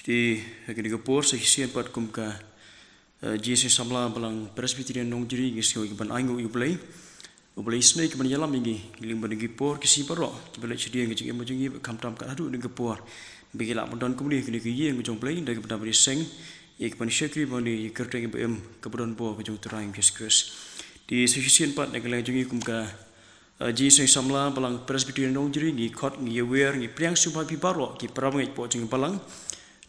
Di kini kapur sekian pat kumka jisi samla balang presbyterian nong jiri ngisio iban aingu ublai snake ban yalam ingi giling ban gipor kisi paro kibala cedia ngijing emojingi kamtam ka hadu dengan gipor bigila modon kumni kini kiye ngujong play dari kepada beri seng ik ban syekri bani kerteng bm kebudon bo kujung teraing Yesus di sekian pat negala jungi kumka jisi samla balang presbyterian nong jiri ngi khot ngi wer ngi priang subha pi baro ki prabangai po jing balang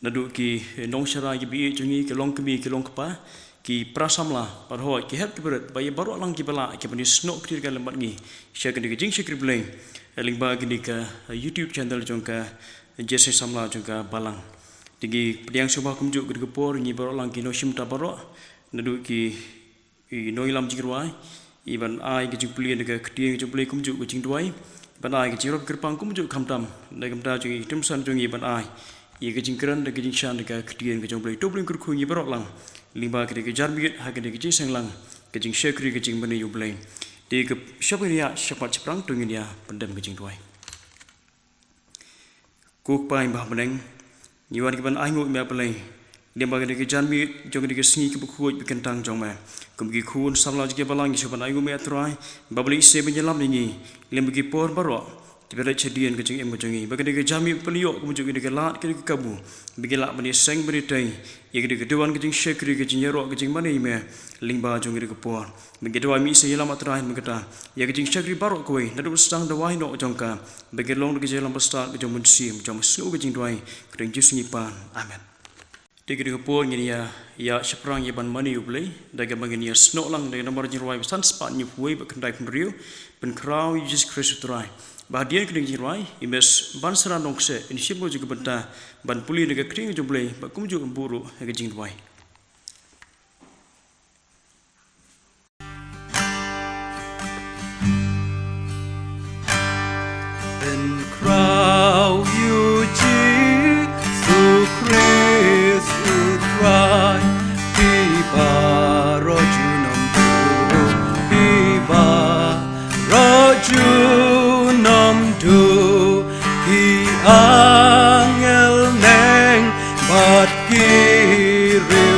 nadu ki nong syara ki bi jungi ki long kemi ki long kapa ki prasamla parho ki het ki berat bayi baru lang ki bala ki bani snok ktir kan lembat ngi syek ni jing syekri bleng eling ba gini ka YouTube channel jongka jese samla jongka balang digi pediang subah kumjuk gede gepor ngi baru lang ki no shimta baru nadu ki no ilam jingruai iban ai ki jupli nega ktieng jupli kumjuk jing duai ban ai ki jirop kerpang kumjuk kamtam negam da jungi timsan jungi ban ai ia kejingkeran dan kejingshan dekat kedian kejong boleh dobling kurkungi berok lang lima kedai kejar bigit hak kedai kejing sang lang kejing syekri kejing bani yublay di ke siapa dia siapa ceprang tungin dia pendam kejing tuai kuk pai bah meneng niwan keban aingu me pelai dia bagi kedai kejar bigit jong kedai kesengi kebukut bikentang jong me kemgi kun samla jike balang siapa aingu me atrai babli ise benyelam ini lem bagi por berok tiada cedian kecing em kecingi bagi dia jami peliok kemudian dia lat ke kabu bagi lak bani seng beri tai ia dia kedewan kecing syekri kecing yerok kecing mana ime lingba jong dia kepuar bagi dua mi sejalan terakhir mengkata ia kecing syekri barok kue nadu sedang dawai nok jongka bagi long kecing jalan besar kecing munsim jom snu kecing duai kecing jus ngipan amen dia kepuar ini ya seperang ia ban mani ublay daga bagi ia snu lang dengan nomor jirwai besan sepat nyuhui berkendai pendiriu penkrau Yesus Kristus terai bahagian keding jirai imes ban serandong se ini siapa juga benda ban puli negara kering jumlah bakum juga buru negara jingwai. Penkrau yuji sukres utrai tiba rojunam buru tiba rojun namdu ki angel neng bat kiri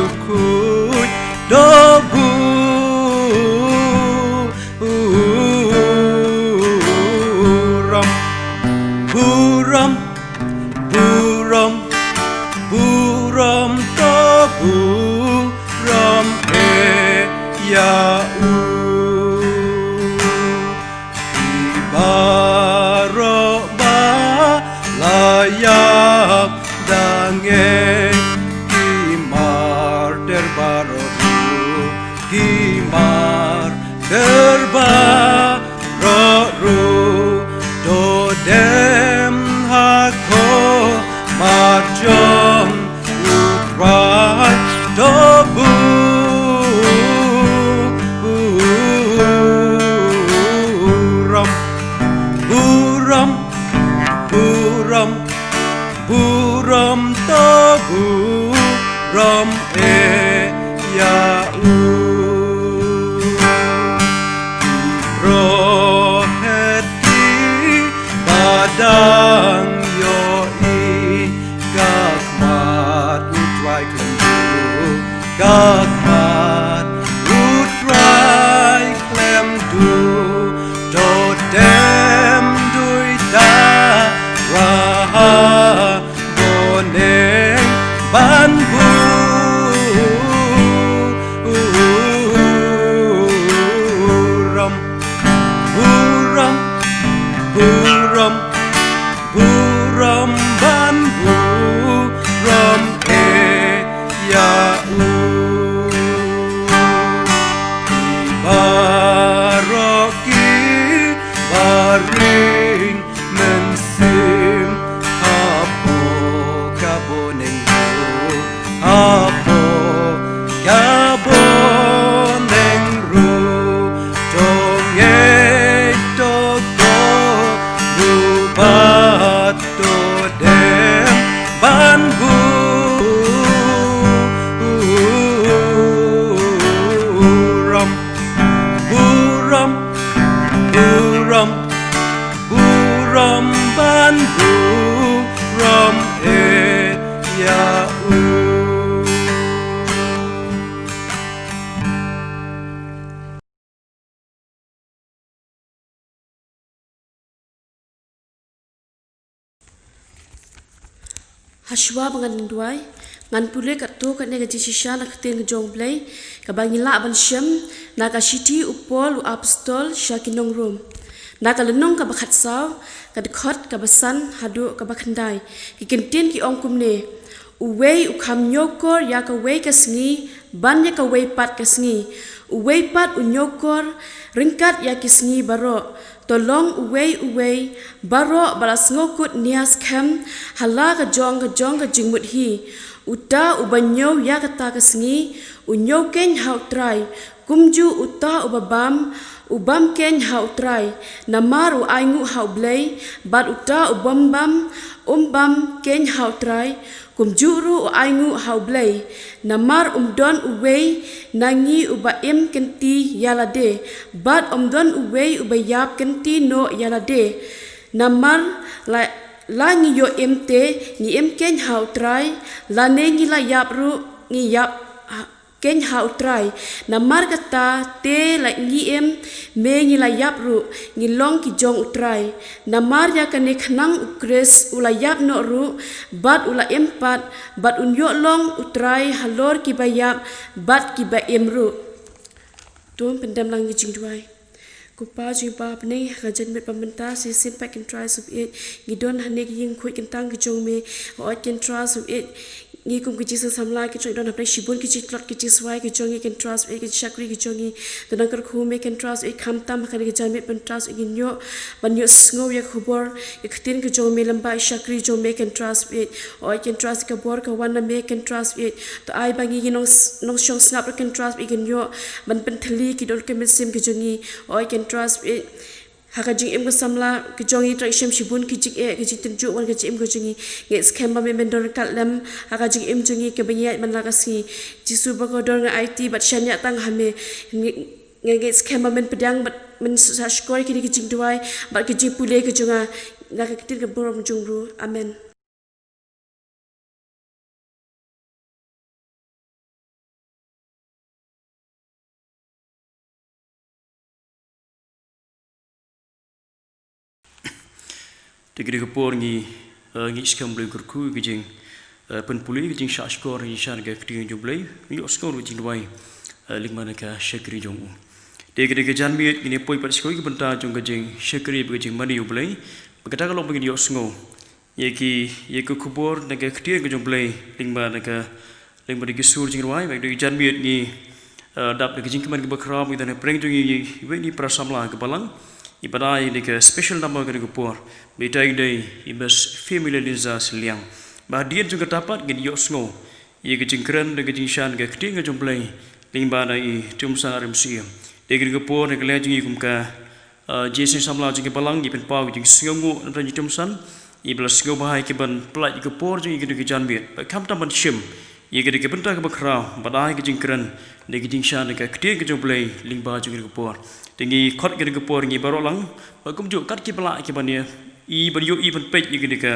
Hashwa bangan duai ngan pule kat tu kat nega jisisha nak tin jong play ka bangila ban shem na ka shiti upol u apostol shakinong room na ka lenong ka bakhat saw ka dekhot ka basan hadu ka bakhandai ki kintin ki ong kumne uwei u kham nyokor ya ka wei ka sngi ban ya ka wei pat ka sngi uwei pat u nyokor ringkat ya ki sngi baro tolong uwei baro balas ngokut nias kem hala ka jong ka jingmut hi uta ubanyo ya kata ka sngi unyo ken hau try kumju uta ubabam ubam ken hau try namar u aingu hau blay bat uta ubambam ken hau try kumjuru u aingu hau blay namar umdon uwei nangi ubaim kenti yalade bat umdon uwei ubayap kenti no yalade namar la ngi yo emte ngi em ken hau try la ne ngi la yap ru ngi yap ken hau try namar kata te la ngi em me ngi la yap ru ngi long ki jong utrai namar ya kane khnang ukres ula yap no ru bat ula empat bat unyo long utrai halor ki bayap bat ki ba em ru tum pendam lang ngi jing duai kupa jiba pne gajan met pamenta se sin pack and tries of it gidon hanek ying khoi kentang ki jong me o can tries of it ngi kum ki jisa samla ki choi don apre shibun ki chitlot ki chiswai ki jongi can trust it ki shakri ki jongi dan kar khu me can trust it kham tam kan ki jan met pan trust it nyo ban yo sngo ya khubor iktin ki jong me lamba shakri jong me can trust it o can trust ka bor ka wan me can trust it to ai bangi nong shong snap can trust it nyo ban pen thli ki dol ke mesim ki jongi o can trust it haka jing em ko samla ki jongi tra shem shibun ki jik e ki jik tin ju wan ki jim ko jongi nge scam ba me mendor katlem haka jing em jongi ke banyat man la kasi jisu ba ko dor nga IT bat shanya tang hame nge scam ba men pedang bat men sa skor ki jing duai bat ki jing pule ki jonga nga ka kitin ka borom jungru amen. Tegri kapor ngi skam blay kurku gijing pen puli gijing sha skor ni shan ga kting jublay ngi skor gijing duai lingmana ka shakri jong tegri ke jan miet ni poi pat skoi ki banta jong gijing shakri gijing mani jublay bagata ka lobang ni osngo ye ku kubor na ga kting gijong blay lingmana ki sur jing duai bagdi jan miet ni dap gijing keman ki bakram gi dan preng jong ye ni prasamla ke balang ibadai ni ke special nama ke kupor betai dei ibas family liza seliang bahdian juga dapat gini yosngo ye ke jingkran de ke jingshan ke kting ke jomplay lingba dai tum sarim siam de ke kupor ne ke lejing kumka jesin samla jing balang ipen pau jing singu na tum san iblas go bahai ke ban plai ke kupor jing ke janbit ba kam tam ban shim ye ke benta ke bakra badai ke jingkran de ke jingshan ke kting ke jomplay lingba jing ke kupor tinggi kot ke kupor ngi barolang bakum ju kat ki pala ki bania I ban yo ban page ni ke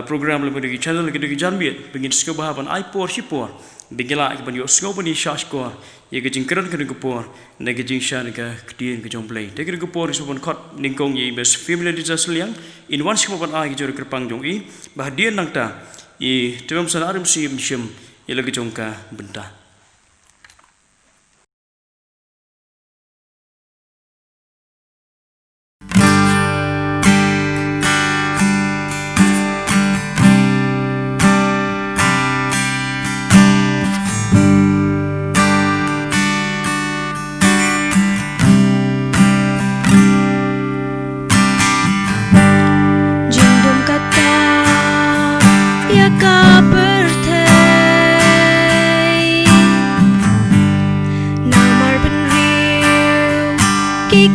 program le ke channel ke janbit pengin sko bahaban ai por shipor bigela ki ban yo sko bani shash ko ye ke jingkran ke kupor ne ke jingshan ke kdien ke jomplay de ke kupor so ban kot ningkong ye bes family disaster in one ship ban ai jor kerpang jong I bahdian nangta I tum sanarim sim shim ye le ke jongka benta.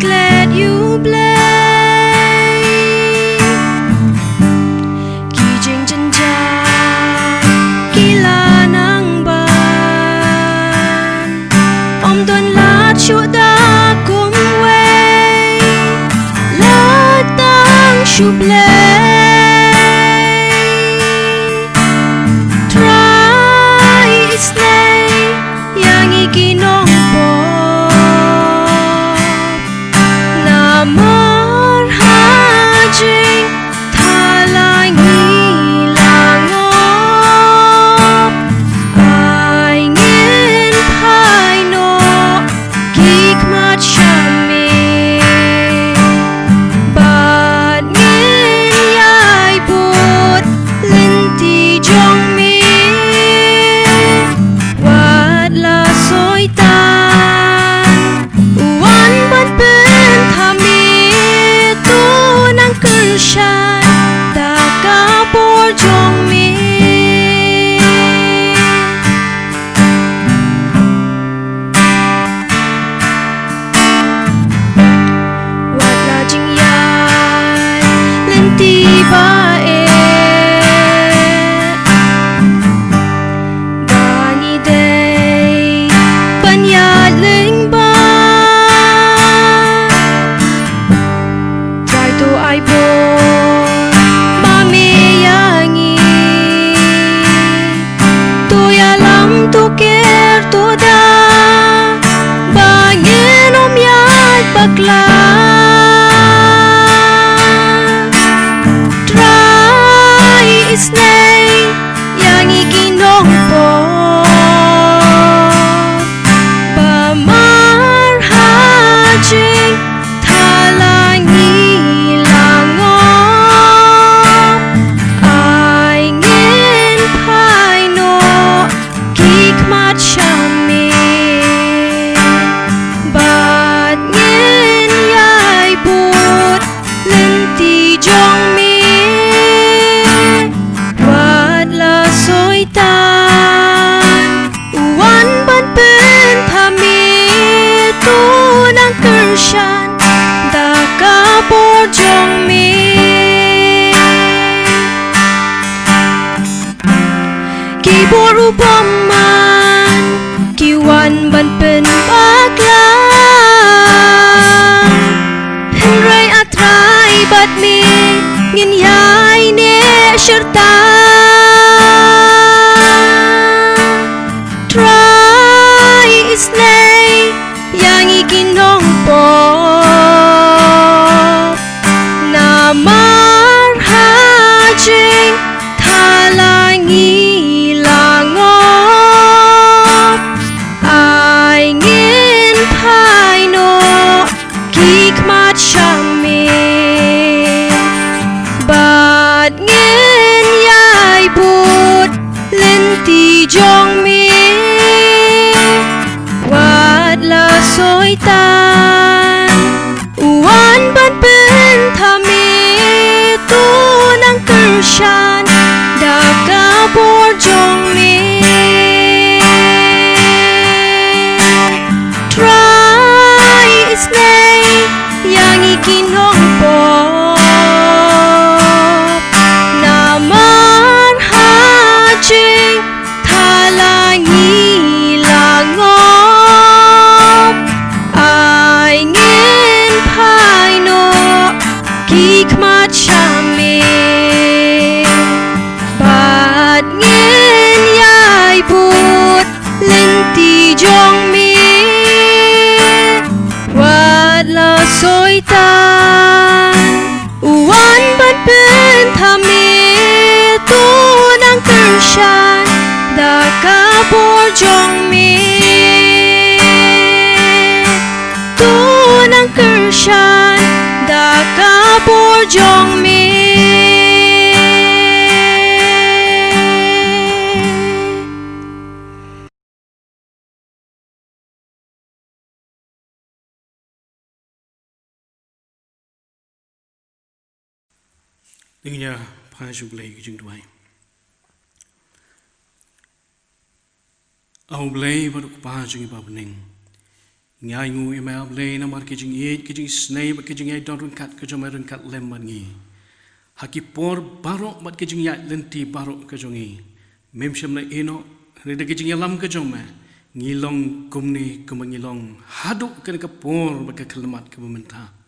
Glad you play Kijing janja Kila nang ban Om tuan lat syuk da kong way Lat tang syuk play Try islay Yang ikinong po Amar hajing thalai ngilangon kershan da kapor jong mi wat la jing yai len ti ba e dani day pan ya ling ba try to I born mami yangi to ya lam to care to da bangin yat bakla try isnay yangi kinong po pamar hajing thalangi langop ay ngin pai no kikmat shami bat ngin yai put linti jong mi wat la soi tan uwan ban pen thami tu nang kershan da kapor jong mi kibor upaman kiwan ban pen baklang henrai atrai bat mi ngin yai ne serta try isnay yang ikinong po namar hajing thalangi langop ay ngin pai no kikmat shamin bat ngin yai put linti jong mi wat la soi tan uwan ban pen thami tu nang kershan da kapor jong mi try isnay yang ikinong po naman hajing thalangi langop ay ngin pai no kikmat shamin bat ngin yai put linti jong mi wat la soi tan uwan ban pen thami tu nang kershan da kapor jong mi tu nang kershan da kapor jong mi Dengan panjang belai kejung tuai. Au belai baru panjang iba bening. Ngai ngu email belai namar kejung kejung snai bat kejung don rengkat kejung rengkat lem bangi. Haki por barok bat kejung lenti barok kejung mem shamla eno reda kejung lam kejung ma ngilong kumni kumangilong haduk kan ke por bat ke kelmat ke pemerintah.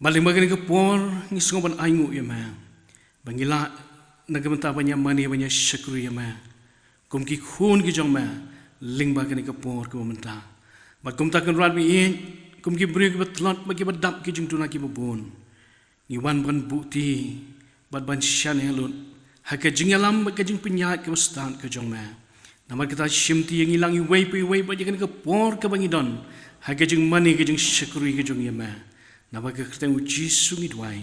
Balik bagian ke por ngisong ban aingu ya ma bangila nagamenta banyak mani banyak syakru ya ma kum ki khun ki jong ma ling bagian ke por ke menta bat kum takkan rat bi kum ki bri ke betlot bagi badap ki jong tuna ki bubun ni wan ban bukti bat ban shan halut haka jing alam ke jing penyat ke stan ke jong ma namar kita shimti yang hilang iwei bagian ke por ke bangidon haka jing mani ke jing syakru ke jong ya ma Nama kekritan uji sungi duai.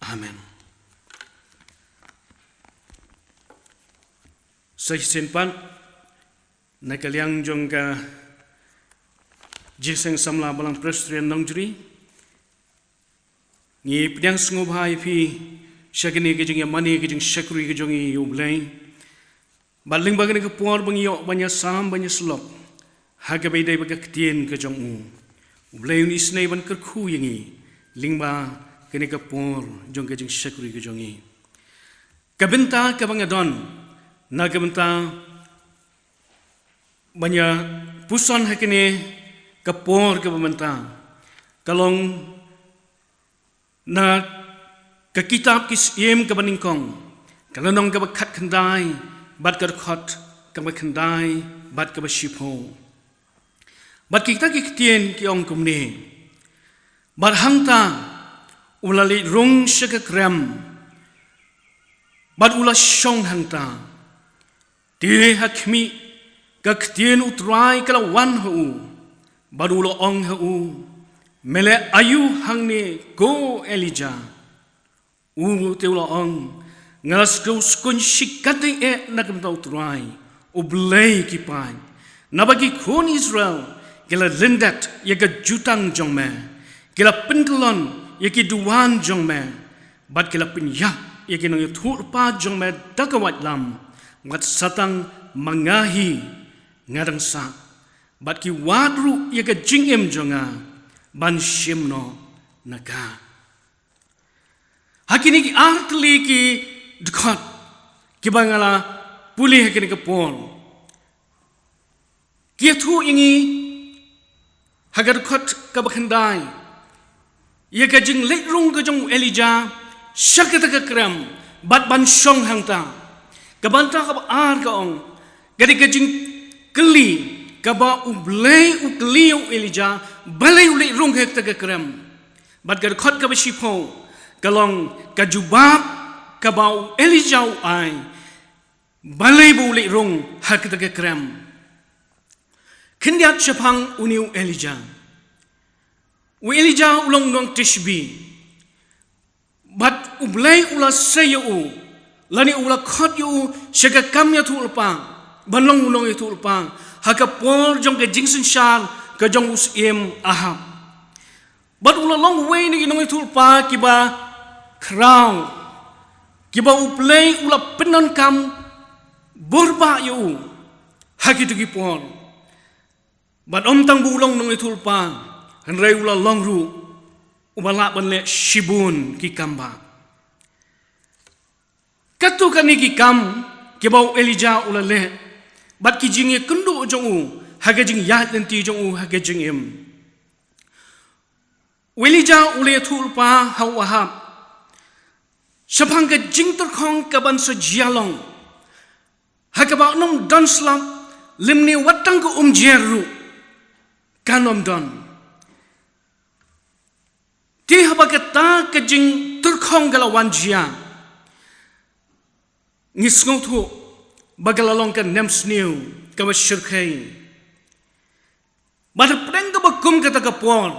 Amen. Saya senpan nak kalian jongga jiseng samla balang presiden nongjuri Ngi pidang sungguh bahaya pi syakini kejeng yang mani kejeng syakuri kejeng yublay. Baling bagan ke puar bangiyok banyak sam banyak selop. Haga baidai baga ketien kejeng Ublay ni isnay ban kerku yangi. Lingba kene ke puar jong kejeng syakuri kejeng Kabenta kabangadon na kabenta banyak pusan hakini kapor kabenta kalong na ka kitab kisiem kabaningkong kalanong kabakat kendai bat karkot kabakendai bat kabashipo bat kita kiktien ki ong kumne bat hangta ulali rung syakakrem bat ula syong hangta di hakmi kaktien utrai kalawan hu bat ula ong hu mele ayu hangne go Elijah te ula ong ngalas kau skun shikate nakam tau utrai ublay kipai nabagi kon Israel gila lindat yaga jutang jongme gila pentelon yaki duan jongme bat gila penyak yaki nang yutur pa jongme dakawat lam ngat satang mangahi ngadang sa bat ki wadru yaga jingem jonga ban shimno naga hakini ki artli ki dkhat ki bangala pulih hakini ke pon ki thu ingi hagar khat ka bakhandai ye ka jing lekrung ka jong Elijah shakata ka kram bat ban shong hangta ka banta ka ar ka ong gadi ka jing kli kaba ublay ukliu Elijah balay uli rung hek taga krem bat gar khot kaba shipo kalong kajubab kaba Elijah ay balay bu uli rung hek taga krem kindiat syapang uniu Elijah ulong nong tishbi bat ublay ula sayu lani ula khot yu syaka kamya tu ulpa banlong ulong itu ulpa haka por jong ke jingsun shal ke jong usim ahab but ula long way ni inong itu ulpa kiba crown kiba uplay ula penon kam borba yu haki tu kipor but tang bulong nong itu ulpa henrai ula long ru ubala banle shibun ki kamba katu kani ki kam kiba Elijah ula le bat ki jingye kundu jong haga jing yat nanti jong haga jing im Elijah ule thulpa hawahab sapang ka jing terkhong ka ban so jialong haga ba nom don slam limni watang ko jeru kanom don ti haba ka ta ka jing terkhong galawan jia ngisngong thu bagalalong ka nemsniu kama syirkai bada preng ka bakum kata ka pon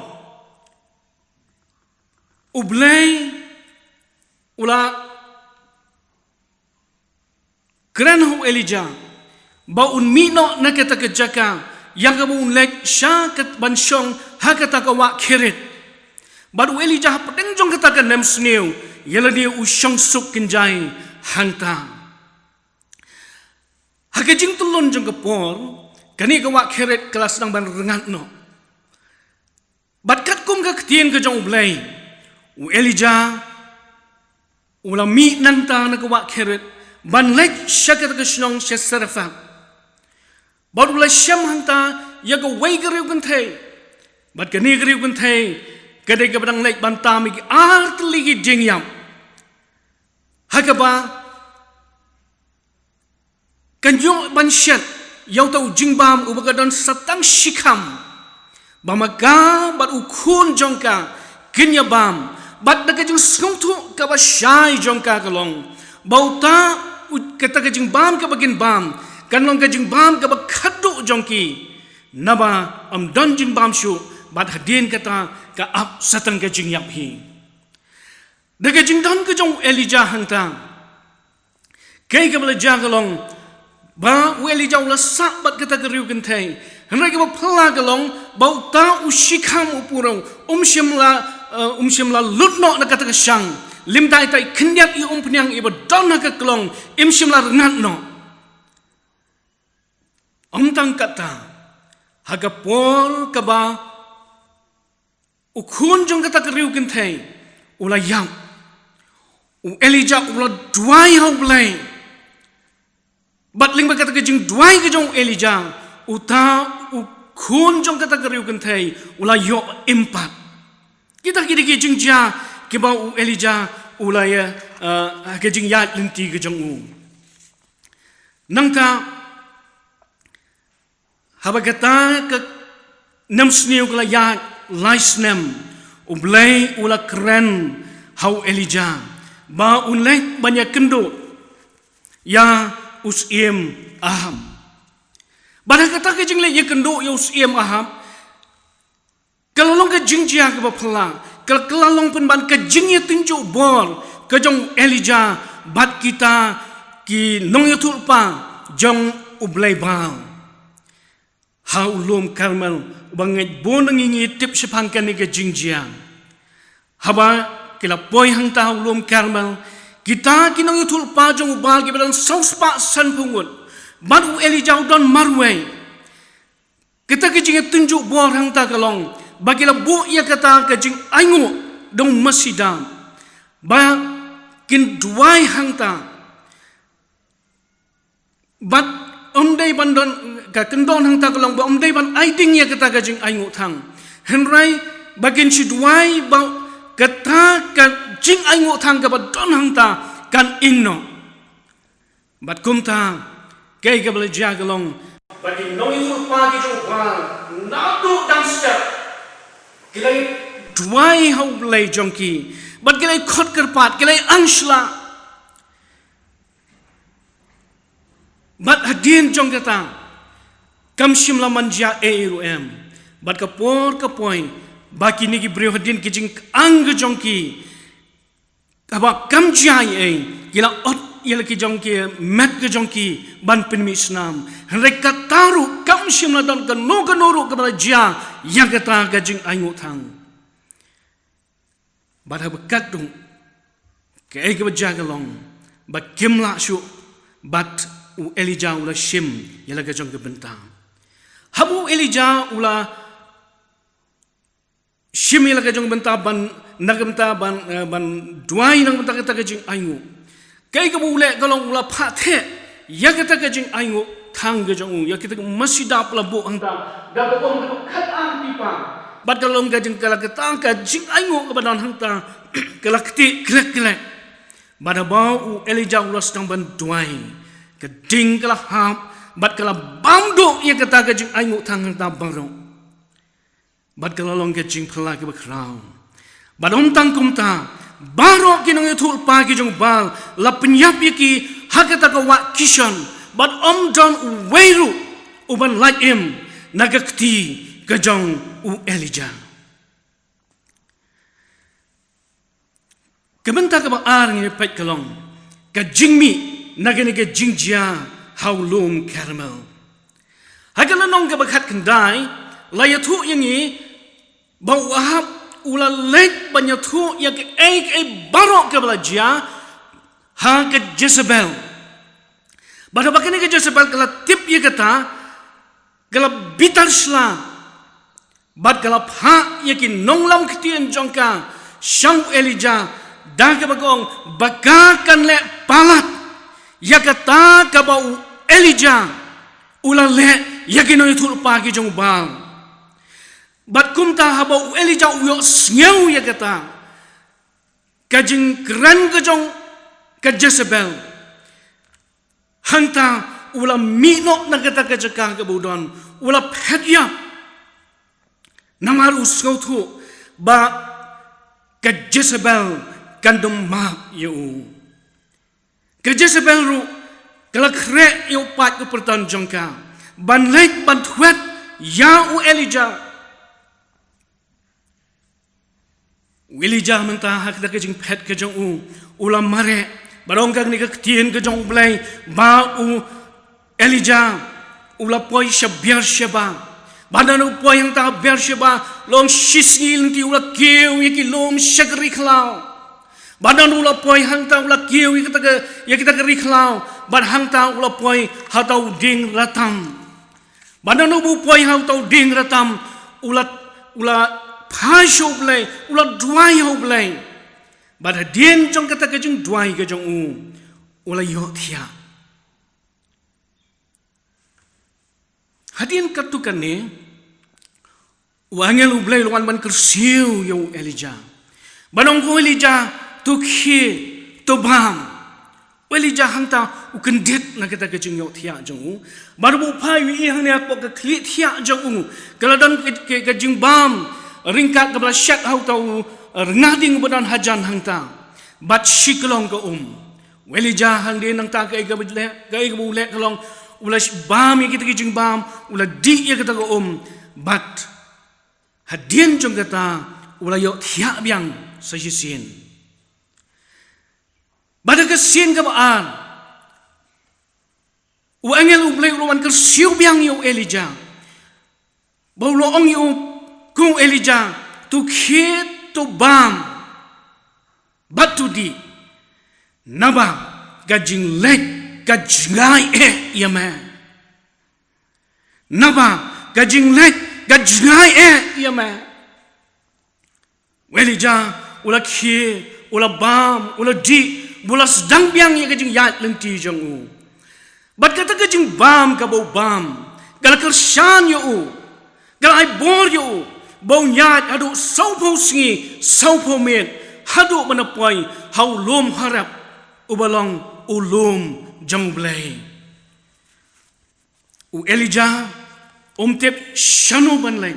ublay ula kran Elijah ba unmino na kata ka jaka yang ka un lek sya kat bansyong ha kata ka wa khirit badu Elijah preng jong kata ka nemsniu yala dia usyong suk kinjai hanta Hakajing tulon jong kepor kani ka wa kheret kelas nang ban rengat no bat kat kum ka ktien ka jong ublay Elijah ula mi nanta na ka wa kheret ban lek syakat ka snong sesarfa bat ula syam hanta ya ka wei ka riu kan thai bat kani ka riu kan thai kadai ka badang lek ban tami ki artli ki jingyam hakaba kanjong bansyat yaw tau jingbam ubagadon satang shikam bamaga bat ukun jongka kinyabam bat nakajing sungtu ka ba syai jongka kalong bauta kata kajing bam ka bagin bam kanlong kajing bam ka ba khadu jongki naba am don jing bam shu bat hadin kata ka ap satang kajing yap hi nakajing don ka jong Elijah hangta kai ka bala jagalong ba Elijah ula sabat kata keriu kentai hendak kita pelagalong bau ta ushikam upurong shimla Shimla lutno na kata syang lim tai tai kendiat i penyang i badon na ka kelong Shimla rengat no tang kata haga por kaba ukun jong kata keriu kentai ula yang Elijah ula duai hau blai bat ling ba kata ke jing duai ke jong Elijah uta ukun jong kata keriu kentai ula yo empat kita kiri jing ja ke ba Elijah ula ya ke jing ya linti ke jong nang ta habagata ke nam sniu kala ya laisnem ublai ula keren hau Elijah ba unlai banyak kendo ya usiem aham pada kata ke jingle ya kendo ya usiem aham kalau long ke jingjia ke bapala kalau long pun ban ke jingnya tunjuk bor ke jong Elijah bat kita ki nong yatul pa jong ublai ba hau lom Karmel bangai bonang ingi tip sepangkan ni ke jingjia haba kila boy hang tahu lom Karmel kita kinong yutul pa jong ubal ke badan saus pa san pungut baru Elijah don marway kita ke jing tunjuk bor hang ta kalong bagila bu ia kata ke jing aingu dong masida ba kin duai hang ta bat ondai bandon ka kendon hang ta kalong ba ondai ban aiting ya kata ka jing aingu thang henrai bagin si duai ba kata ka jing aingu thang ka ba don hang ta kan inno bat kum ta kai ka bela ja kalong bagin no yu pa ki jo ba na tu dang step kilai duai hau blai jongki bat kilai khot kerpat kilai anshla bat hadin jong kata kam Shimla manja em bat kapor kapoy baki ni gibreu hadin kijing ang jongki aba kam jai gila ot yel ki jongki mat jongki ban penmi Islam reka taru kam Shimla don kan no kanoro ka ja yang kata gajing aingu thang bat habakat dong ke ke bajagalong bat kimla shu bat Elijah ula Shim yala gajong ke bentang habu Elijah ula Shim yala gajong bentang ban nagamta ban duai nang bentang kata gajing aingu kai ke bule galong ula phathe ya kata gajing aingu thang gajong ya kita masida pelabu hangta dapat om khat ang pipa bat galong gajing kala ketang gajing aingu ke badan hangta kala keti klek bada bau Elijah ula sedang ban duai keding kala hap bat kala bamdo ia kata gajing aingu thang ta baro bat kala long gajing phala ke bakrau bat tang kumta baro kinong yutul pa ki jong bal la penyap ki hakata ka wa kishon bat don weiru uban laim nagakti gajong Elijah kebenta ka ba ar ngi pet kalong gajing mi nagani ke jingjia haulum Karmel hagala nong ke bakhat kendai layatu yangi bau ahab ula lek banyatu ya ke barok ke belajia ha ke Jezebel pada bakani ke Jezebel kala tip ya kata kala bitar sla bad kala pha ya ki nonglam ketien jongka syang Elijah dah ke bagong bakakan le palat ya kata kabau Elijah ula le yakino yutul pa ki jong bal bat kumta habau Elijah uyo sngeu ya kata kajing kran ke jong ke Jezebel hanta ula mino na kata ke jaka ke budon ula phedya namaru skautu ba ke Jezebel kandum ma yu ke Jezebel ru kala kre yo pat ke pertan jongka ban lek ban thuet ya Elijah mentah hak dak jing phet ke jong ulam mare barong kag ni ke tien ke jong blai ba Elijah ula poi shabiar sheba Badan upay hang ta Beersheba long shisngil ti ula keu yaki long shagri klau. Badan ula poi hang ta ula keu yaki ta riklau. Bad hang ta ula poi hatau ding ratam. Badan ubu poi hau tau ding ratam ula phasho blai ula dwai ho blai. Bad hadien jong kata ke jong dwai ke jong ula yo thia. Hadien katukan ni wangel ublai luan ban kersiu yo Elijah. Banong ko Elijah tu khi tu bam. Elijah hang ta ukendet na kita ke jong yo thia jong baru bu pai wi hang ne ko ke kli thia jong kaladan ke jing bam ringkat ke bla syak hau tau ngading badan hajan hang ta bat shiklong ke Elijah hang de nang ta ke ga bu le kalong ulas bam kita ke jing bam ula di ya kita ke bat hadien jong kata ula yo thia biang sajisin. Bada kesin ke baan. Uangel ublay uluan kersiu biang yu Elijah. Bau loong yu kung Elijah. Tu khit tu bam. Batu di. Naba gajing lek gajngai yame. Naba gajing lek gajngai yame. Elijah ula khit ula bam ula di. Bulas dang biang ya kajing yat lenti jong bat kata kajing bam ka bau bam gal kersan yo gal ai bor yo bau nyat adu sau po singi sau po met hadu manapai hau lom harap ubalong ulum jong blai Elijah tep shanu ban lai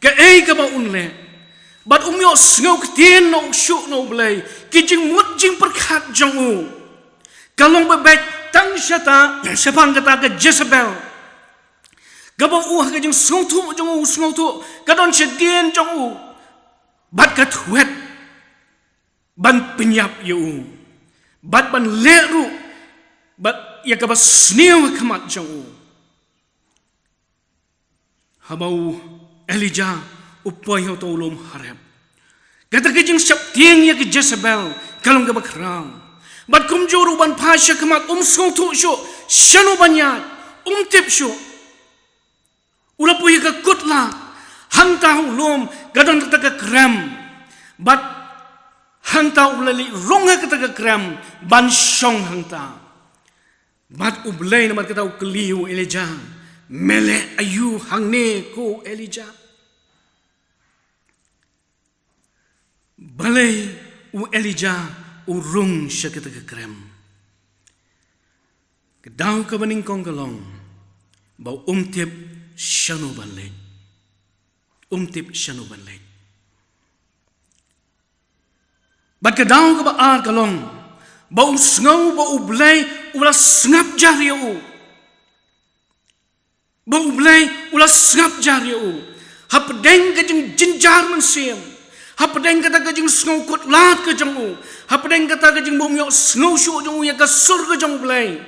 ka ka ba unle bat umyo sngau ktien no shu no blai kijing mut jing perkhat jong kalong bebek tang syata sepang kata ke Jezebel gabau ka jing sngau tu jong sngau tu kadon sedien jong bat kat wet ban penyap yu bat ban leru bat ya ka bas snew kamat jong habau Elijah upay ho tolom harap. Kata kejing siap tiang ya ke Jezebel kalong ke bakrang. Bat kumjuru ban pasya kemat song tu syo syanu banyat tip syo. Ula puya ke kutla hang tahu lom gadon kata ke krem. Bat hang tahu ulali ronga kata ke krem ban syong hang ta. Bat ublay namat kata ukliu Elijah mele ayu hang ne ko Elijah. Balai Elijah urung siya kita ke krem. Kedaw ka baning kong kalong bau tip syanu banlay. Tip syanu banlay. Bat kedaw ka baar kalong bau sngaw bau blay ula snap jari u. Bau blay ula snap jari u. Hapdeng ka jing jinjar man siyam. Hapadeng kata kajing snow kot lat ke jong hapadeng kata kajing bom yo snow shu jong ya ka sur ke jong blai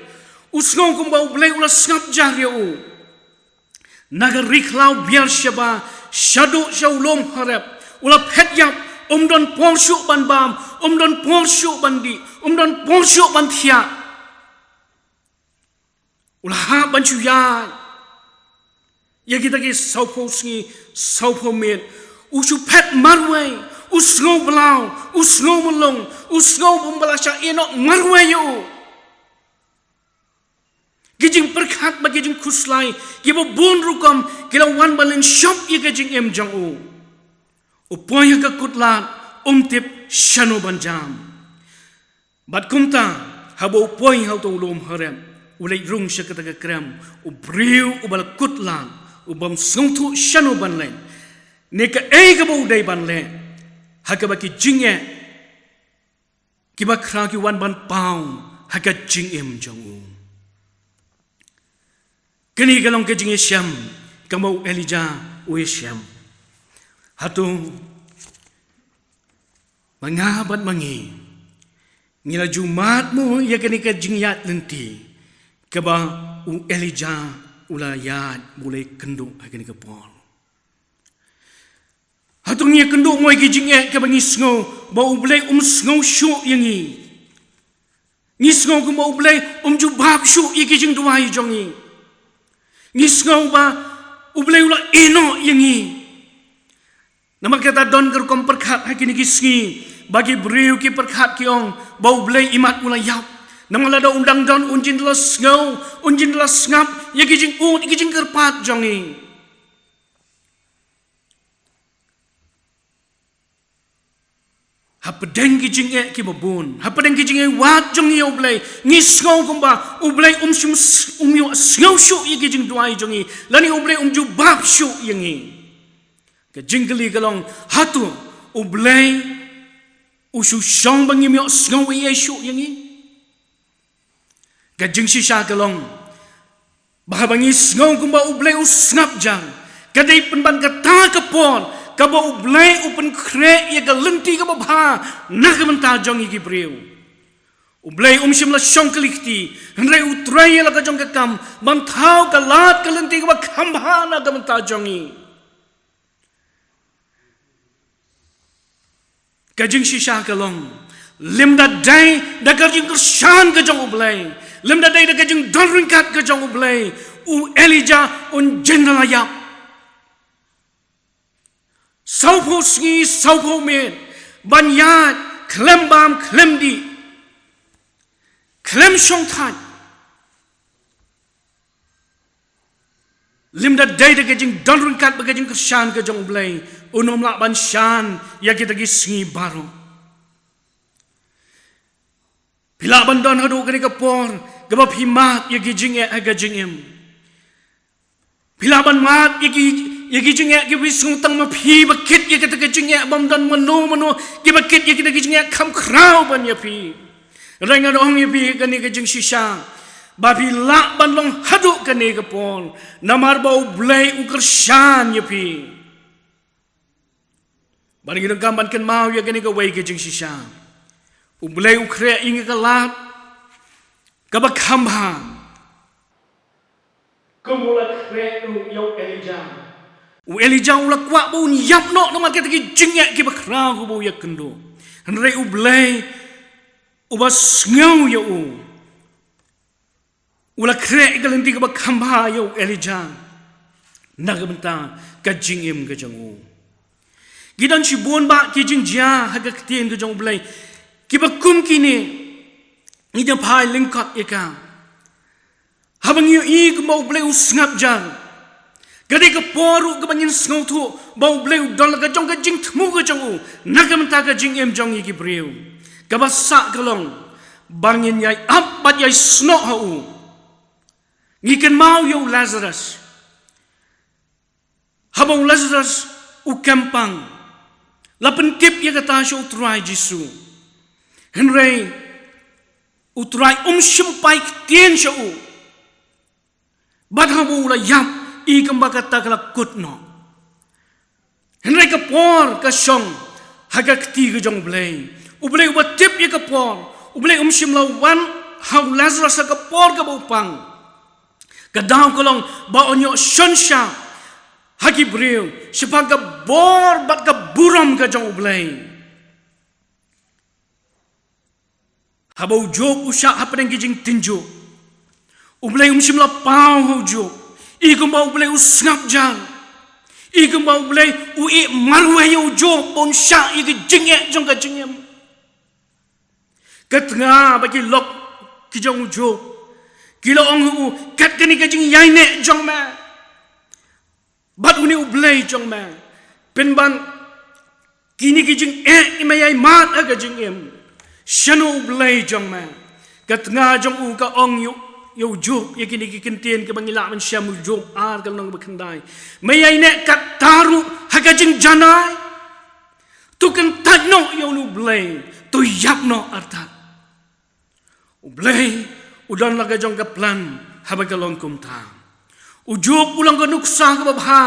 snow kum bau blai ula snap jar yo naga riklau Beersheba shadu shaulom harap ula phet yap don por shu ban bam don por shu ban di don por shu ban thia ula ha ban chu ya kita ki saupo sngi saupo met usu pet marway usngo blau usngo melong usngo bombalasha enok marway yo gijing perkhat ba gijing kuslai gibo bon rukam kila wan balin shop ye gijing em jang upoy ka kutlat tip shano banjam bat kumta habo upoy hau to lom harem ulai rung shakata ka krem ubriu ubal kutlat ubam sungtu shano banlen neka ka bau dai ban le haka baki jingye kiba khra ki wan ban pau haka jing em jong kini galong ke jing syam kamau Elijah we syam hatu mangabat mangi ngila jumat mo ya kini ke jing yat lenti kaba Elijah ula yat mulai kenduk haka ni ke pol Ketungia kenduk moi kijing ke bangi snow bau blai snow show yangi. Ngi snow ku bau blai jubab show ye kijing duai jongi. Ngi snow ba ublai ula eno yangi. Nama kata don ker kom perkhat hakini kisngi bagi beriu ki perkhat ki ong bau blai imat ula yap. Nama lada undang don unjin la snow unjin la ngap ye kijing kijing kerpat jongi. Hapadeng kijing ki babun, hapadeng kijing wat jong ye ublay, ngisngau kumba ublay shum yo sngaw shu ye kijing duai jongi, lani ublay jubab shu yengi. Kijing kali kalong hatu ublay ushu shong bangi yo sngaw ye shu yengi. Kijing sisa kalong bahabangi sngaw kumba ublay usngap jang, kadai penban kata kapon. Kaba ublay upen kre ye galenti kaba bha nagamanta jongi ki breu ublay shimla shong kalikti hendrai utrai la ka jong ka kam banthau ka lat kalenti kaba khambha nagamanta jongi kajing shisha kalong limda dai da kajing kershan ka jong ublay limda dai da kajing donrinkat ka jong ublay u Elijah un jenraya Saupo sgi saupo men banyat klem bam klem di klem shong tan limda day de gajing donrun kat bagajing kershan ke jong blay unom lak ban shan ya kita gi sgi baru pila ban don hadu kani kapor gaba himat ya gijing e agajing em pila ban mat ya kijing ya wisung tang mapi bakit ya kita kijing ya bam dan mano ki bakit ya kita kijing ya kam krau ban ya pi renga dong ya pi kani kijing shisha babi lak ban long hadu kani kapon namar bau blai ukershan ya pi ban gidang kamban kan mau ya kani ka wai kijing shisha u blai ukre inga ka lat ka bakhamba kumula kre yo Elijah Elijah ula kuat bau yap no nama kita ki jingek ki bakra ku bau yak kendo hendrai ublay ubas ngau ya ula krek galenti ka bakhamba ya Elijah nagamenta ka jingem ka jangu gidan si bon ba ki jingja haga ktien ka jang ublay ki bakum kini ni da phai lingkot eka habang yu I ku bau ublay usngap jang Gadi ke poru ke bangin sngau tu bau bleu don ka jong ka jing thmu ka jong nagamta ka jing em jong ki breu ka basa kalong bangin yai ap bat yai sno hau ngiken mau yo Lazarus habang Lazarus u kampang lapen tip ya kata sho try Jisu henry u try shimpai tien sho bat habu la yap I kamba kata kala kutno henry ka por ka shong haga kti ka jong blay ublay uba tip ya ka por ublay shimla wan how Lazarus ka por ka bupang ka daw kolong ba onyo shonsha hagi breu sipa ka bor bat ka buram ka jong ublay habau job usha hapadeng kijing tinjo ublay shimla pau ho job Ikum bau blai usngap jang, ikum bau blai ui marwah yo jo pon syak igi jingek jong ka jingem. Ketengah bagi lok ki jong jo, kilo ong u kat kani ka jing yai ne jong ma. Bat uni u blai jong ma, penban kini ki jing imayai mat aga jingem. Shanu u blai jong ma, ketengah jong u ka ong yo job ya kini kintien ke bangila man syam job ar kal nang bakhandai mayai ne kat taru hagajing janai tu kan tadno yo nu blay tu yap no artat u blay udan laga jong ka plan habagalong kumta u job ulang ka nuksa ka babha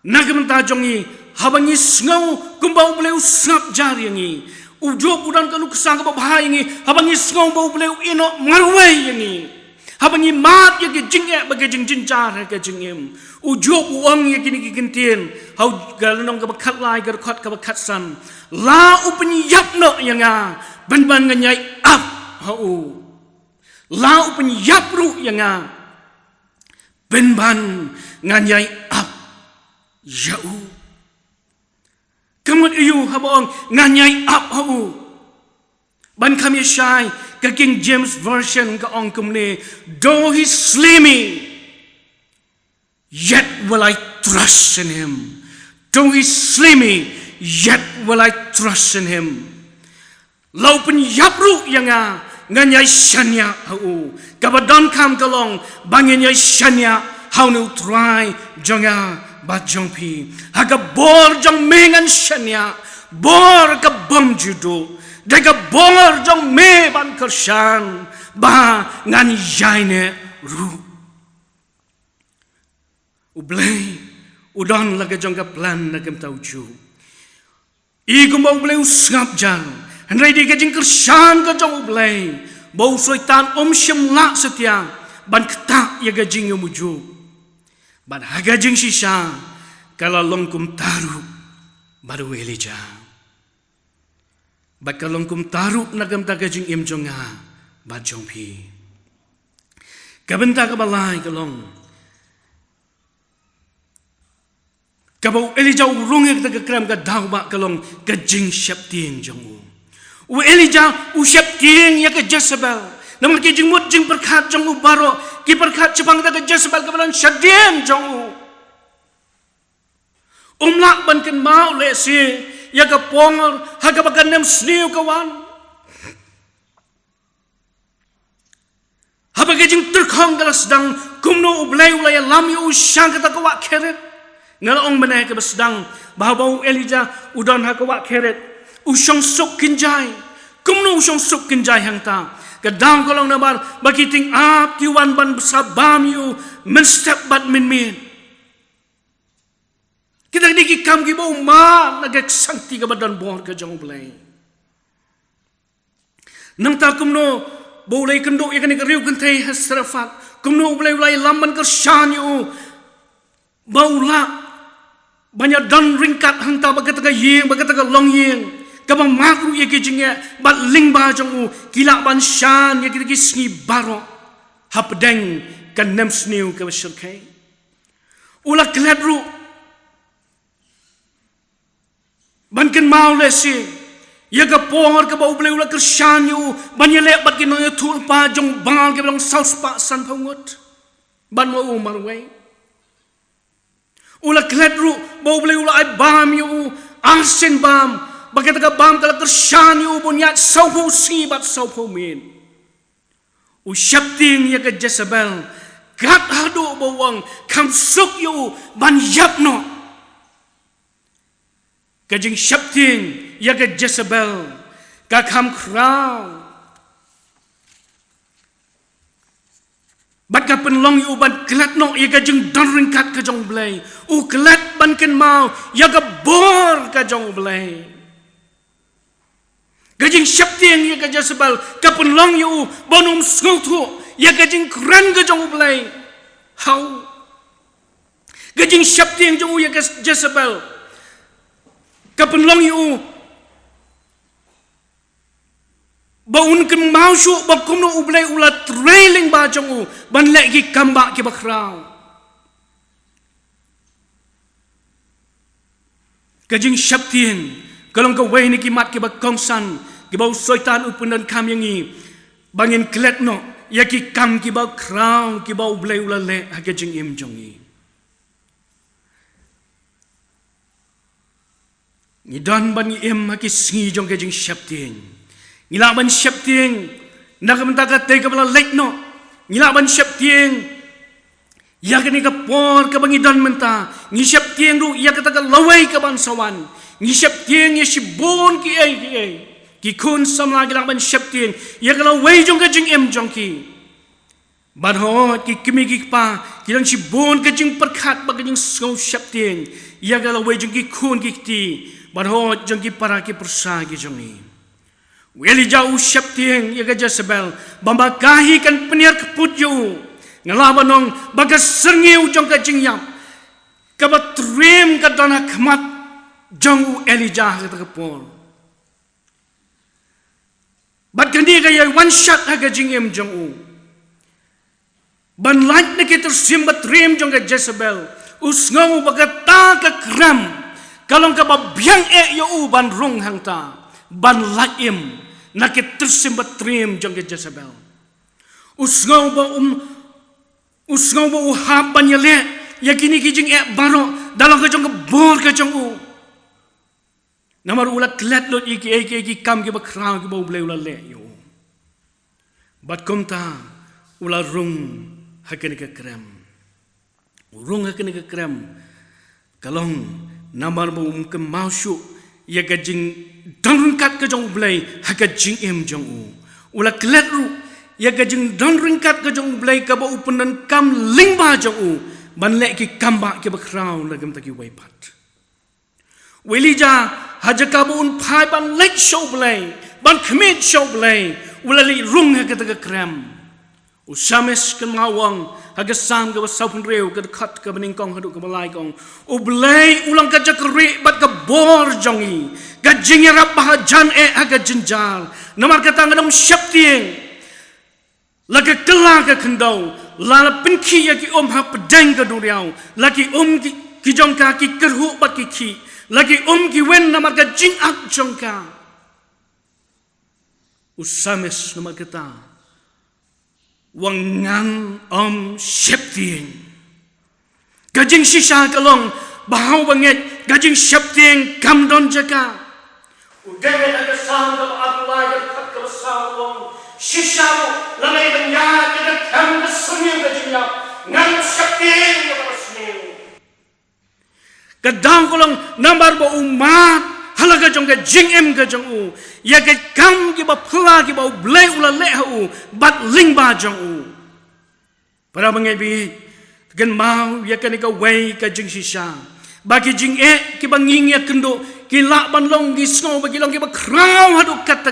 nagamenta jongi habangi sngaw kumbau blay usap jariangi u job udan ka nuksa ka babha yangi habangi sngaw bau blay ino marwai yangi Habangi mat ya ke jing bagi jing jincar ke jing em. Ujub uang ya kini kikintin. Hau galonong ke bakat lai ke rekat ke bakat san. La upeni yap no yang ban nganyai ap hau. La upeni yap ru yang ban nganyai ap yau. Kamu iu habang nganyai ap hau. Ban kami syai ke King James Version ke ong kumne. Though he slay me, yet will I trust in him. Though he slay me, yet will I trust in him. Lau pen yapru yang nganyai syanya hau. Kabadon kam kalong banganyai syanya hau nu try jonga bat jongpi. Haga bor jong mengan syanya bor ke bom judo. Daga bor jong me ban kersan ba ngan yaine ru. Ublay udon laga jong ka plan na kem tauju. Igum ba ublay usngap jang. Handai di kajing kersan ka jong ublay. Bau soitan syam la setia ban ketak ya gajing muju. Ban hagajing sisa kala longkum taru baru Elijah. Bakal longkum tarup nagam tagajing im jonga bajong pi. Kabenta kabalai kalong. Kabau Elijah urungek taga kram ka daw ba kalong gajing syapting jongu. U Elijah u syapting ya ka Jezebel. Namun ki jing mut jing perkat jongu baro ki perkat cepang taga Jezebel kabalan syadien jongu. Umlak ban ken mau le si ya ka pongor haga bagan nem sniu kawan. Haba gajing terkong galas sedang kumno ublay ulay lami usyang kata kawa keret. Ngalaong meneh ka basdang bahau Elijah udon ha kawa keret. Usyong sok kinjay. Kumno usyong sok kinjay hang ta. Kadang kolong nabar bagiting ap kiwan ban sabam yu menstep bat min. Kita diki kam ki bau ma nagak sangti ka badan bor ka jong blay. Nang ta kumno bau lay kendo ya kani riu kentay hasrafat. Kumno blay lamban kersan yu bau la banyak dan ringkat hang ta bagat ka yeng bagat ka long yeng. Kabang makru ya ki jingya bat ling ba jong u kila ban shan ya ki sngi baro hapdeng kan nem sniu ka syirkai. Ula kladru banken mau lesi ya ka pongor ka bau blay ula kersan yu banya lek bat kino yu tul pa jong bangal ke blang saus pa san pangut ban mo umar way ula kledru bau blay ula ay bam yu arsen bam bagat ka bam kala kersan yu bunyat saupo si bat saupo min u syapting ya ka Jezebel gat hadu bawang kam suk yu ban yapno kajing syapting ya ka Jezebel kakam kraw bat ka penlong yu ban kelat no ya kajing don ringkat ka jong blay u kelat ban ken mau ya ka bor ka jong blay kajing syapting ya ka Jezebel ka penlong yu bonum skutu ya kajing kran ka jong blay how kajing syapting jong ya ka Jezebel kapenlong yu baun ken mau syuk bakum no ublay ulat trailing ba jong u ban lek ki kamba ki bakrau kajing syaptien kalong ka way ni ki mat ki bakongsan ki bau soitan upun dan kam yangi bangin klet no ya ki kam ki bakrau ki bau ublay ulat lek ha kajing im jongi Ngidan ban ngi em haki sngi jong kajing syapting. Ngila ban syapting. Nakamenta te ka bala lek no. Ngila ban syapting. Ya kani ka por ka bangidan menta. Ngi syapting ru ya kata ka laway ka ban sawan. Ngi syapting ya sibon ki ay. Ki kun samla gila ban syapting. Ya ka laway jong kajing em jong ki. Barhot ki kimigik pa. Kilang sibon kajing perkat bagajing sngau syapting. Ya ka laway jong ki kun ki ti. Barhot jong ki para ki persa ki jong ni. Elijah usyap tiang ya ke Jezebel bambakahi kan penir keput yu ngelabanong bagas sengiu jong ke jingyap kabat trim ke dana kemat jong Elijah ke tekepol bat kani kaya one shot ha ke jingyam jong ban light na kita simbat trim jong ke Jezebel usngau bagata ke kram kalong kababyang yo ban rung hangta ban laim nakit tersimbat trim jong ke Jezebel usngau ba uhab ban yale yakini kijing baro dalam ke jong ke bor ke jong namar ulat klet lot iki kam ke bakrang ke bau blai ulat le yo bat komta ulat rung hakene ke krem rung hakene ke krem kalong namar ba ke mausyu ya gajing danrungkat ke jong blai haka jing jong ula klet ru ya gajing danrungkat ke jong blai ka ba upenan kam lingba jong ban lek ki kamba ke bakrau lagam taki waipat welija haja ka ba un phai ban lek show blai ban khmit show blai ula li rung haka ta krem usames kan mawang haga sam ke saupun reu ke khat ke beningkong hadu ke balai kong ublai ulang ka jakri bat ke bor jongi ka jingira bahajan haga jenjal namar kata ngadam syaptieng laga kela ke kendau lala pinki ya ki ha pedang ke duriau lagi ki jongka ki kerhu bat ki lagi ki wen namar ka jingak jongka usames namar kata wangan syaptieng gajing sisa kalong bahau banget gajing syaptieng kamdon jaka udeme ada sang dal abulai dan khat ke sawong sisa lamai banya kita kam ke sunyi gajingnya ngan syaptieng ya pasne kadang kalong nambar ba umat halaga jong ke jing ke jong ya ke kam ke ba phla ke ba blai ula le hu bat ling ba jong para mengebi gen mau ya ke ka wei ka jing sisa bagi jing ke banging ya kendo ki la ban long gi snow bagi long ke ba krau hadu kata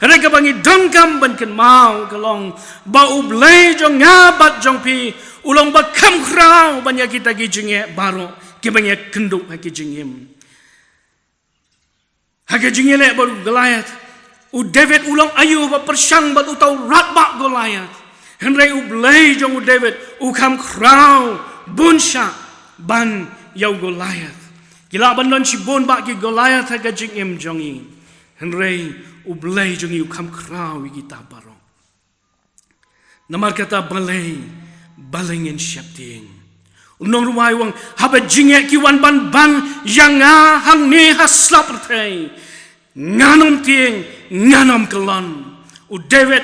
re ka bangi dongkam ban ken mau kalong ba blai jong ngabat jong pi ulong ba kam krau ban ya kita gi jing baro ke bangi kendo ha ki jing haga jingile baru Goliath David ulang ayu ba persang bat utau ratba Goliath henry blai jong David kam krau bunsha ban yau Goliath kila ban non si bon ba ki Goliath haga jingim jongi henry blai jong kam krau kita baro namar kata balengin syapting unong ruwai wang haba jinge ki wan ban yang hang ne haslap rthai nganom tieng nganom kelon David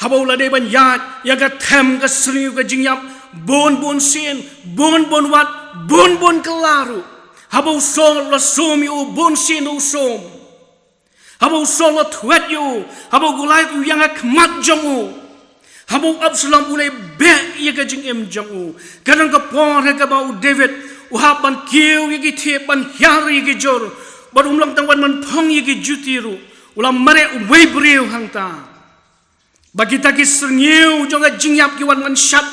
haba ula de ban yat ya ga them ga sriu ga jingyap bon sin bon wat bon kelaru haba usol la somi bon sin usom haba usol la twet yu haba gulai yang akmat jongu Habu Absalom ulai be ya ka jing jong kadang ka por ka ba David haban kiu ya ki thepan hyar ya ki jor bar umlang tangwan man phong ya ki jutiru ulam mare wei breu hangta bagi ta ki serngiu jong ka jing yap ki wan man shat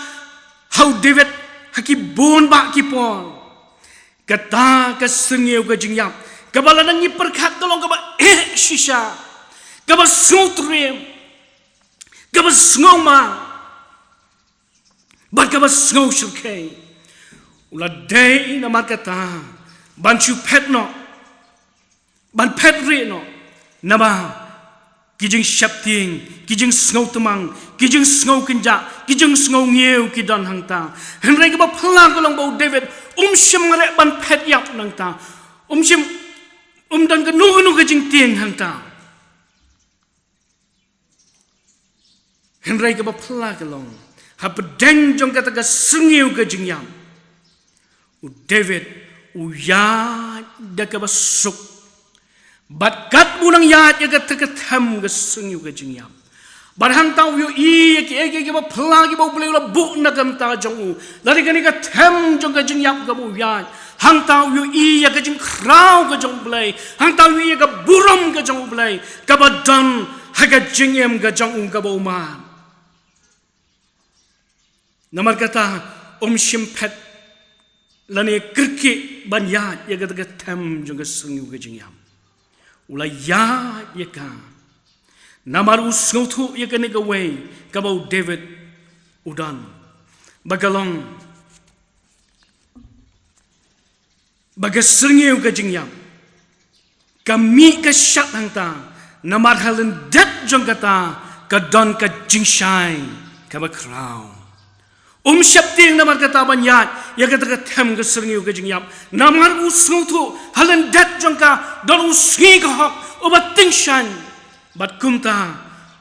how David haki bon ba ki por kata ka serngiu ka jing yap ka balanan ni perkhat tolong ka ba shisha ka ba sutre Gabas ngoma, bat gabas ngau shurkei, ula day na markata, ban chu pet no, ban pet re no, nama kijing syapting, kijing ngau temang, kijing ngau kenja, kijing ngau ngiu kidan hangta, henry gaba pelang kolong bau David, shim ngarek ban pet yap nangta, shim dan kenu kijing tieng hangta. Henry ke bapla kelong, habedeng jong kata ke sengiu ke jingyam. David ya dah ke basuk, batkat bunang ya kata ke tem ke sengiu ke jingyam. Barhang tahu yo ke bapla ke bau boleh ula buk nak kam ta jong lari ke ni ke tem jong ke jingyam ke bau ya hang tau yu i ya ka jing krau ka jong blai hang tau yu i ka buram ka jong blai ka ba dan ha ka jing em ka jong ka ba man namar kata shimpet lani kirki ban ya ka ta ka tem jong ka sung ka jing yam ula ya ka namar usngotu ya ka ne ka way ka ba David udan bagalong bagasringiw ka jingyam kami ka syat hangta namar halen dat jong kata ka don ka jingshay ka bakraw syapting namar kata banyat ya kata ka tem ka sringiw ka jingyam namar usngotu halen dat jong ka don usngi ka hok obating bat kumta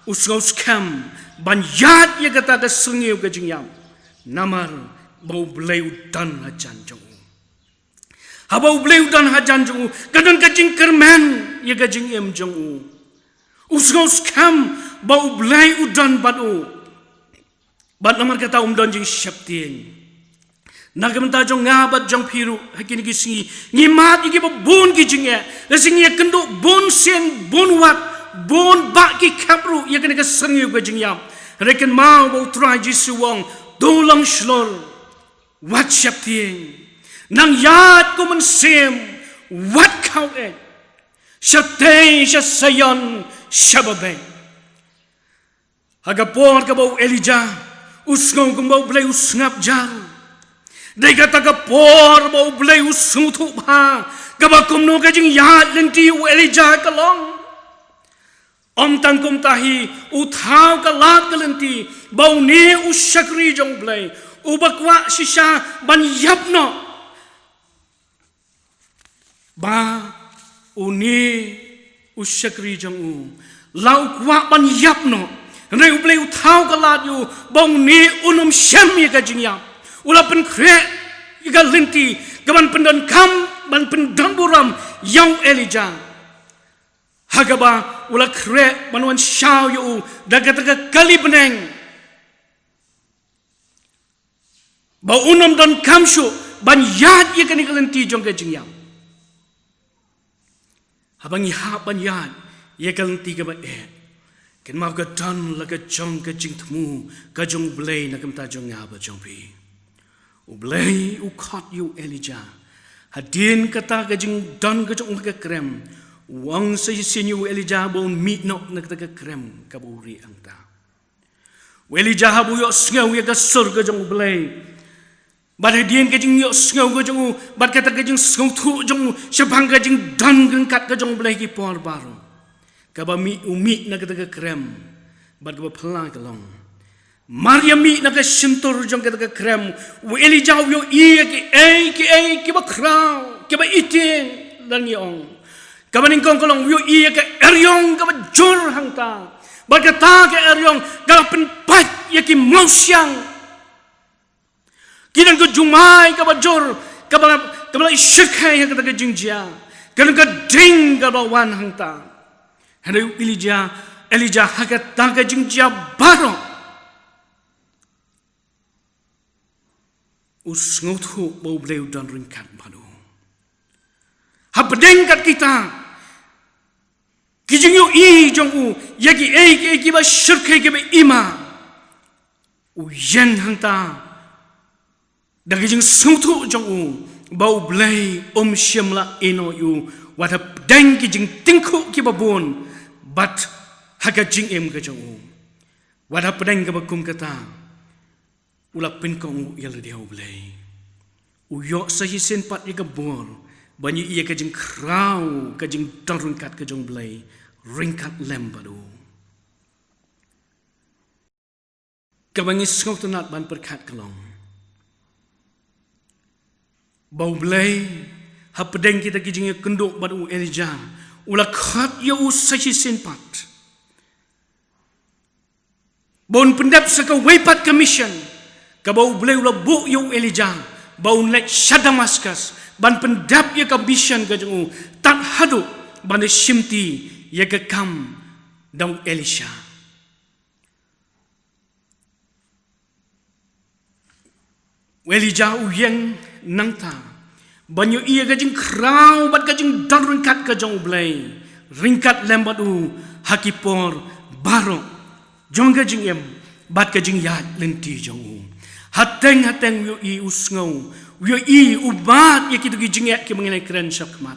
usngos kam banyat ya kata ka sringiw ka jingyam namar bau bleu dan hajan jong habau bleu dan hajan jong kadon kajing kermen ya kajing em jong usngos kam bau bleu dan batu bat namar kata don jing syaptin nagamta jong ngabat jong piru hakini gisingi ngimat igi bun gijing ya lasingi kendo bon sen bon wat bon ba ki kapru ya kena kasengi kajing yam reken mau bau try jisuwang dolang shlol wat syapting nang yat ko man sem wat kau syapting syasayon syababe hagapor ka bau Elijah usngong kung bau blay usngap jar day kata kapor bau blay usngutu pa kabakum no kajing yat lenti Elijah kalong tangkum tahi uthau ka lat kalenti bau ne usyakri jong blai ubakwa shisha ban yapno ba uni usyakri jong lau kwa ban yapno reu blai uthau ka lat yu bau ne unum syam ya ka jingyam ula pen kre iga lenti gaban pendan kam ban pendan buram yang Elijah hagaba ula kre manuan syau yu daga kali beneng ba unam don kamshu ban yad ye kani kalenti jong ka jingyam habang ihap ban yad ye kalenti ka ba ken mau ka dan la ka jong ka jingtmu ka jong blay na kamta jong nga ba jong pi u blay u khot yu Elijah hadin kata ka jing dan ka jong ka krem wang sa sinyu Elijah bon meet no nagtaga krem kaburi angta Elijah bu yo sngaw ya ka surga jong blay bad dien ka jing yo sngaw ka jong bad kata ka jing sngaw thu jong syabang ka jing dan gengkat ka jong blay ki por baro ka ba mi umi nagtaga krem bad ka ba phla ka long Maryami naga sintur jong ka krem Elijah yo ki ba kraw ki ba itin dan yong kabaning kong kolong yu iya ke eryong kaba jur hangta bagata ke eryong kaba penpat ya ki mausyang kinang ko jumai kaba jur kaba isyakai ya kata ke jingjia kinang ka ding kaba wan hangta hendak Elijah hakat ta ke jingjia baro usngotu bau bleu dan ringkat madu habdeng kat kita kijing yu i jong u yaki ki ba shirkai ke ba ima u yen hangta da kijing sungtu jong u bau blai syamla eno yu wat habdeng kijing tingku ki ba bon bat haga jing em ke jong u wat habdeng ke ba kum kata ulap pin kong yal dia blai u yo sahi sen pat i ka bor banyi iya kajing krau kajing darungkat kajong blai ringkat lembadu kabangi skok tenat ban perkat kelong bau blai hapedeng kita kijing kenduk badu Elijah ula khat ya usahi senpat bon pendap saka wepat commission ka bau blai ula bu yu Elijah bau nek Damascus ban pendap ya ka mission ka jung tak hadu ban simti ya ka kam dong Elisha Elijah uyeng nangta banyu ia kajing krau bat kajing dan ringkat kajong blay ringkat lembat hakipor baro jong kajing em bat kajing yat lenti jong hateng yo i usngau yo i ubat ya kitu kajing ya ki mengenai keren syakmat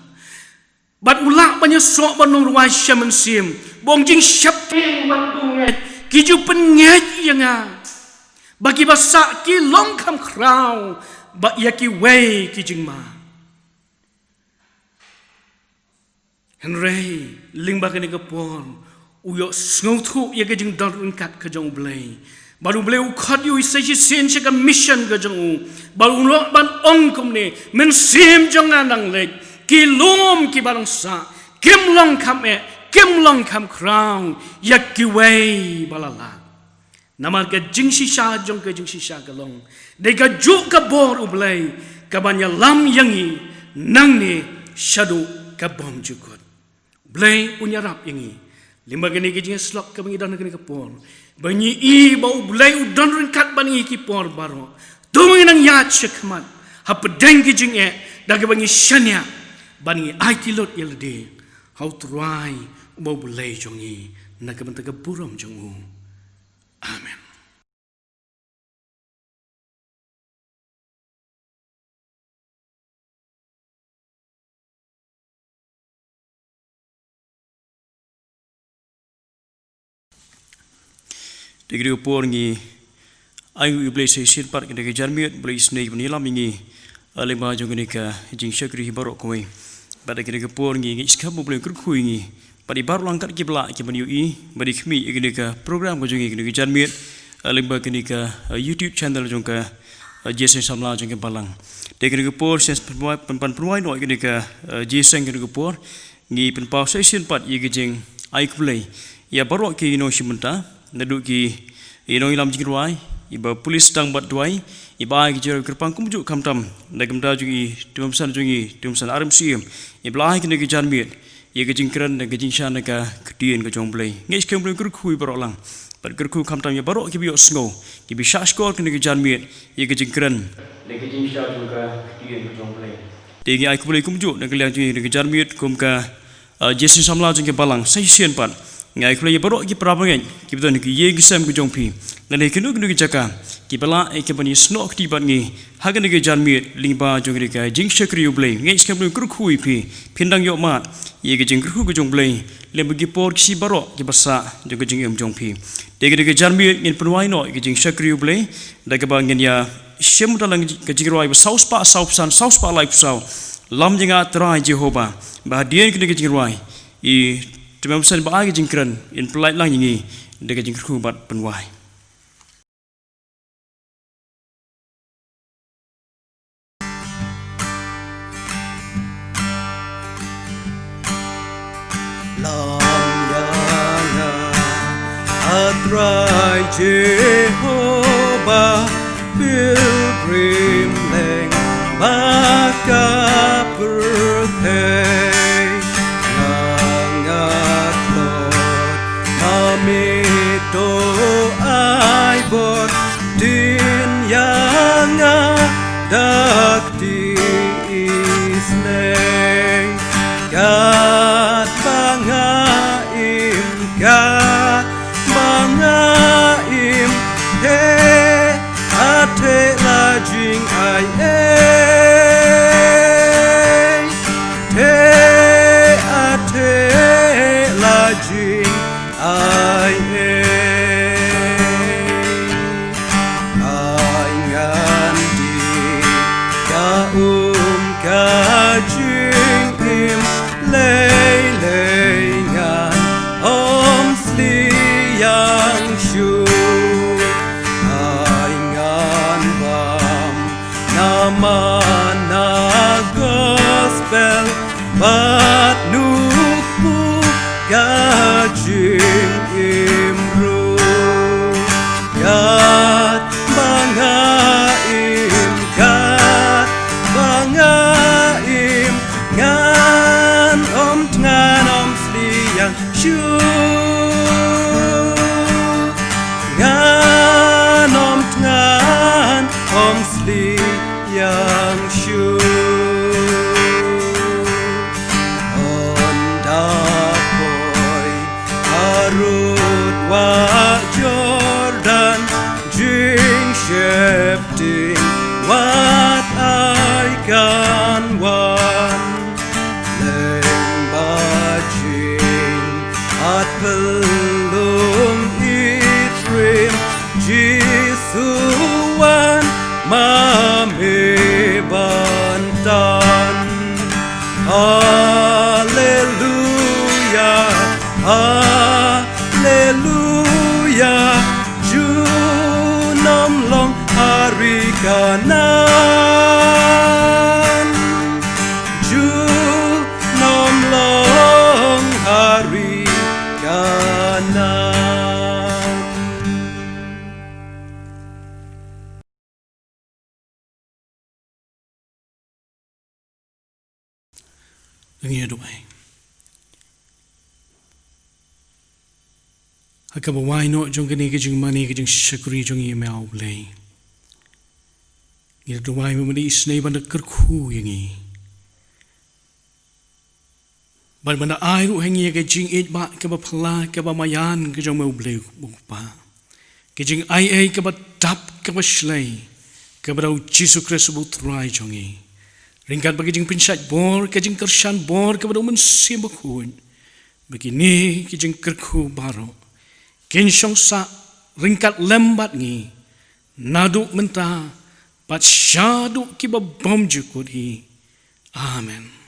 bat ulak banyak sok banung ruai syaman sim bong jing syap bantunget kiju penget yang bagi basak ki long kam krau ba ya ki wei kijing ma Henry lingba kene kapon uyo sngow thu ya kijing don ringkat kajong blay baru blay ukhat yu isa sen ka mission kajong baru lo ban ong kumne men sim jong anang lek ki lom ki balangsa kim long kam krau ya ki wei balala namar ka jingsi sha jong ka jingsi sha kalong de ka ju ka bor ublay ka banya lam yangi nang ne shadu ka bom jukot blay unyarap yangi limba gani ka jing slok ka bangi dan ka por banyi i ba ublay udan ringkat bangi ki por baro tumang nang yat shakmat ha pedeng ki jing da ka bangi shanya bangi IT lot yelde how try ba ublay jongi na ka banta ka buram jongu. Amen. Degri upor ngi ayu iblay sesir part ke jarmiat blay snake banilam ngi alema jongni ka jing syakri barok kowe pada ke upor ngi iskabu blay kurkhui ngi pada baru langkat ki bla ki baniu i bari khmi igni ka program ko jongi ke jarmiat alema kini ka YouTube channel jongka jesen samla jongke balang degri upor ses pan no igni ka jesen ke upor ngi penpau sesir part igi jing ai blay ya barok ki no shimenta naduk ki inong ilam jingruai iba polis tang bat duai iba ki jero kerpang kumjuk kamtam nagam da jungi tumsan RMC ibla ki ngi jarmiat ye ki jingkran ngi jingshan ka kedien ka jongblai ngis kem blai kurkhui barolang pat kurkhu kamtam ya barok ki biok sngo ki bi shashkor ki ngi jarmiat ye ki jingkran ngi jingshan ka kedien ka jongblai tingi ai kumblai kumjuk ngi liang jungi ngi jarmiat kum ka jesin samla jingke balang sai sien pat ngai khlai barok ki prabangen ki beton ki ye gisam ku jongpi ngane kinu ki jaka ki bala e ki bani snok ti ban ngi hagan ki janmiet lingba jongri ka jing shakri ublay ngai skam lu kurkhui pi phindang yo mat ye ki jing kurkhu ku jongblay lem ki por ki barok ki basa jong ki jing em jongpi de ki janmiet ngin penwai no ki jing shakri ublay da ka bangin ya shem dalang ki jing roi saus pa lai pusau lam jinga trai jehova ba dien ki jing roi I Cuma pesan bagai jingkran in pelait lang ini dekat jingkru bat penwai. Lam yana atrai Jehovah pilgrim leng maka birthday. Mito ai bot din yang dak di isneng gat bangaim he ate lajing ai te ate lajing ai ngandi ka kajing im lei ngan om sliang shu ai ngan bam nama na gospel bat nuku kajing imru gat bangaim ngan om sliang shu ngan om sliang shu at pelung itrim Jisuan mame bantan. Haleluya, haleluya, junom long hari kanan, junom long hari kanan. Dengar doa. Agak bawai no jong kini kejeng mani kejeng syakuri jong ia mau belai. Ngira doa memang isnai benda kerku yang ini. Benda air uhengi kejeng itba keba pala keba mayan kejeng mau belai bupa. Kejeng ai keba dap keba slay keba dau Yesus Kristus butrai jong ini. Ringkat bagi jeng pensat bor, kejeng kersan bor, kepada mensi bakun. Begini kejeng kerku baru. Kensyong sa ringkat lembat ni. Naduk mentah, bat syaduk kiba bom jukut hi. Amen.